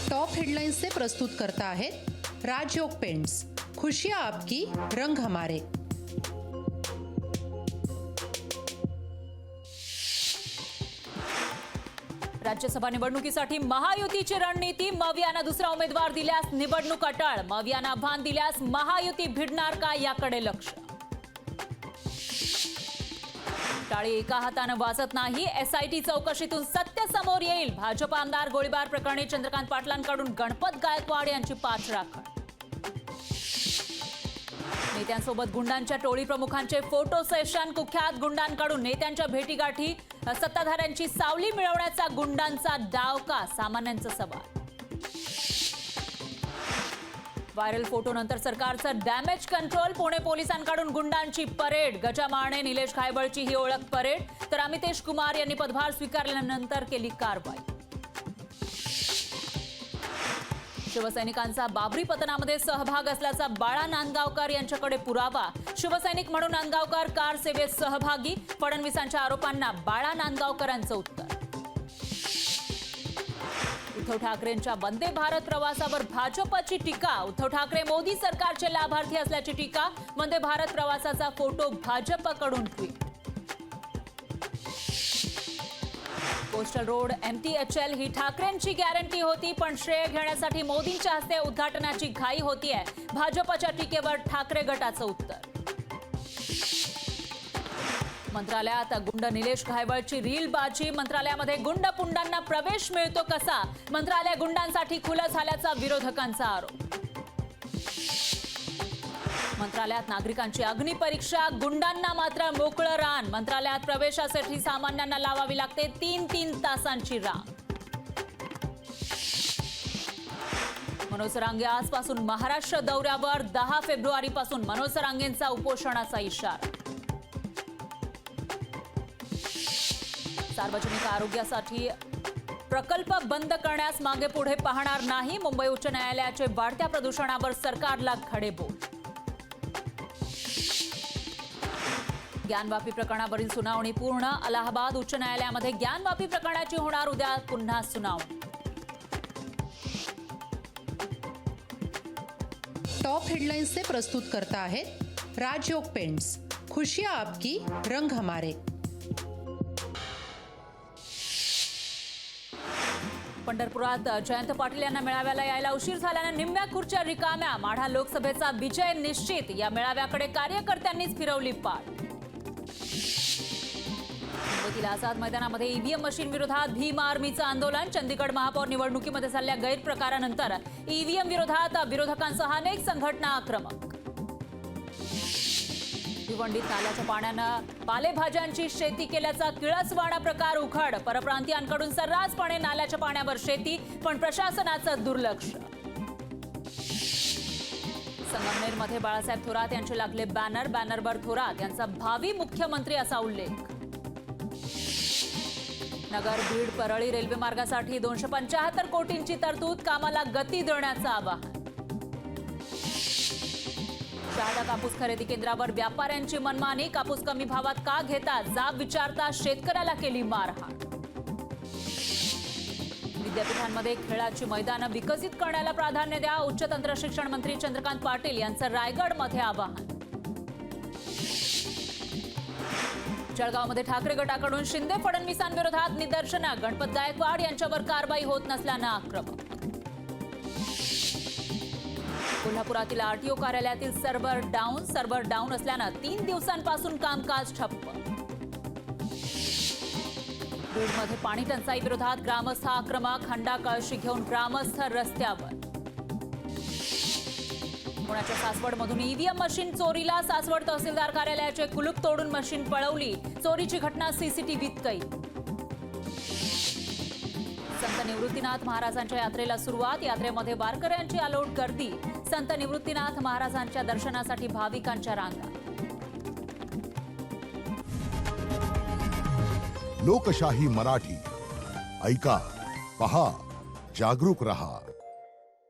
Top headlines से प्रस्तुत करता है राजयोग पेंट्स, खुशियां आपकी, रंग हमारे। राज्यसभा निवडणुकीसाठी महायुतीची रणनीती। मवियाना दुसरा उमेदवार दिल्यास निवडणूक अटळ। मवियाना आव्हान दिल्यास महायुती भिडणार का याकडे लक्ष। टाळी एका हाताने वाजत नाही। एसआयटी चौकशीतून सत्य समोर येईल। भाजप आमदार गोळीबार प्रकरणी चंद्रकांत पाटलांकडून गणपत गायकवाड यांची पाठराखण। नेत्यांसोबत गुंडांच्या टोळी प्रमुखांचे फोटो सेशन। कुख्यात गुंडांकडून नेत्यांच्या भेटीगाठी। सत्ताधाऱ्यांची सावली मिळवण्याचा गुंडांचा डाव का, सामान्यांचा सवाल। व्हायरल फोटो नंतर सरकारचं डॅमेज कंट्रोल। पुणे पोलिसांकडून गुंडांची परेड। गजा मारणे, निलेश घायबळची ही ओळख परेड। तर अमितेश कुमार यांनी पदभार स्वीकारल्यानंतर केली कारवाई। शिवसैनिकांचा बाबरी पतनामध्ये सहभाग असल्याचा बाळा नांदगावकर यांच्याकडे पुरावा। शिवसैनिक म्हणून नांदगावकर कार सेवेत सहभागी। फडणवीसांच्या आरोपांना बाळा नांदगावकरांचं उत्तर। उद्धव ठाकरेंच्या वंदे भारत प्रवासावर भाजपची टीका। उद्धव ठाकरे मोदी सरकारचे लाभार्थी असल्याची टीका। वंदे भारत प्रवासाचा फोटो भाजपकडून ट्विट। कोस्टल रोड MTHL ही ठाकरेंची गॅरंटी होती, पण श्रेय घेण्यासाठी मोदींच्या हस्ते उद्घाटनाची घाई होतीये। भाजपच्या टीकेवर ठाकरे गटाचं उत्तर। मंत्रालयात गुंड निलेश घायबळची रील बाजी। मंत्रालयामध्ये गुंड पुंडांना प्रवेश मिळतो कसा। मंत्रालय गुंडांसाठी खुलं झाल्याचा विरोधकांचा आरोप। मंत्रालयात नागरिकांची अग्निपरीक्षा। गुंडांना मात्र मोकळं रान। मंत्रालयात प्रवेशासाठी सामान्यांना लावावी लागते 3-3 तासांची रांग। मनोज सरांगे आजपासून महाराष्ट्र दौऱ्यावर। 10 फेब्रुवारीपासून मनोज सरांगेंचा उपोषणाचा इशारा। सार्वजनिक आरोग्यासाठी प्रकल्प बंद करण्यास मागे पुढे पाहणार नाही। मुंबई उच्च न्यायालयाचे वाढत्या प्रदूषणावर सरकारला खडेबोल। ज्ञानवापी प्रकरणावरील सुनावणी पूर्ण। अलाहाबाद उच्च न्यायालयामध्ये ज्ञानवापी प्रकरणाची होणार उद्या पुन्हा सुनावणी। टॉप हेडलाइन्स से प्रस्तुत करता है राजयोग पेंट्स, खुशियां आपकी, रंग हमारे। पंढरपुरात जयंत पाटील यांना मेळाव्याला यायला उशीर झाल्याने निम्म्या खुर्च्या रिकाम्या। माढा लोकसभेचा विजय निश्चित। या मेळाव्याकडे कार्यकर्त्यांनीच फिरवली पाठ। मुंबईतील आझाद मैदानामध्ये ईव्हीएम मशीन विरोधात भीम आर्मीचं आंदोलन। चंदीगड महापौर निवडणुकीमध्ये झालेल्या गैरप्रकारानंतर ईव्हीएम विरोधात विरोधकांसह अनेक संघटना आक्रमक। भिवंडीत नाल्याच्या पाण्यानं पालेभाज्यांची शेती केल्याचा किळसवाणा प्रकार उघड। परप्रांतीयांकडून सर्रासपणे नाल्याच्या पाण्यावर शेती, पण प्रशासनाचं दुर्लक्ष। संगमनेरमध्ये बाळासाहेब थोरात यांचे लागले बॅनर। बॅनरवर थोरात यांचा भावी मुख्यमंत्री असा उल्लेख। नगर बीड परळी रेल्वे मार्गासाठी 275 कोटींची तरतूद। कामाला गती देण्याचं आवाहन। शहादा कापूस खरेदी केंद्रावर व्यापाऱ्यांची मनमानी। कापूस कमी भावात का घेता जाब विचारता शेतकऱ्याला केली मारहाण। विद्यापीठांमध्ये खेळाची मैदानं विकसित करण्याला प्राधान्य द्या। उच्च तंत्र शिक्षण मंत्री चंद्रकांत पाटील यांचं रायगडमध्ये आवाहन। जळगावमध्ये ठाकरे गटाकडून शिंदे फडणवीसांविरोधात निदर्शनं। गणपत गायकवाड यांच्यावर कारवाई होत नसल्यानं आक्रमक। कोल्हापुरातील आरटीओ कार्यालयातील सर्व्हर डाऊन असल्यानं 3 दिवसांपासून कामकाज ठप्प। बीडमध्ये पाणी टंचाई विरोधात ग्रामस्थ आक्रमक। हंडा कळशी घेऊन ग्रामस्थ रस्त्यावर। पुण्याच्या सासवडमधून ईव्हीएम मशीन चोरीला। सासवड तहसीलदार कार्यालयाचे कुलूप तोडून मशीन पळवली। चोरीची घटना सीसीटीव्हीत कैद। संत निवृत्तीनाथ महाराजांच्या यात्रेला सुरुवात। यात्रेमध्ये वारकऱ्यांची अलोट गर्दी। संत निवृत्तीनाथ महाराजांच्या दर्शनासाठी भाविकांच्या रांगा। लोकशाही मराठी ऐका, पहा, जागरूक रहा।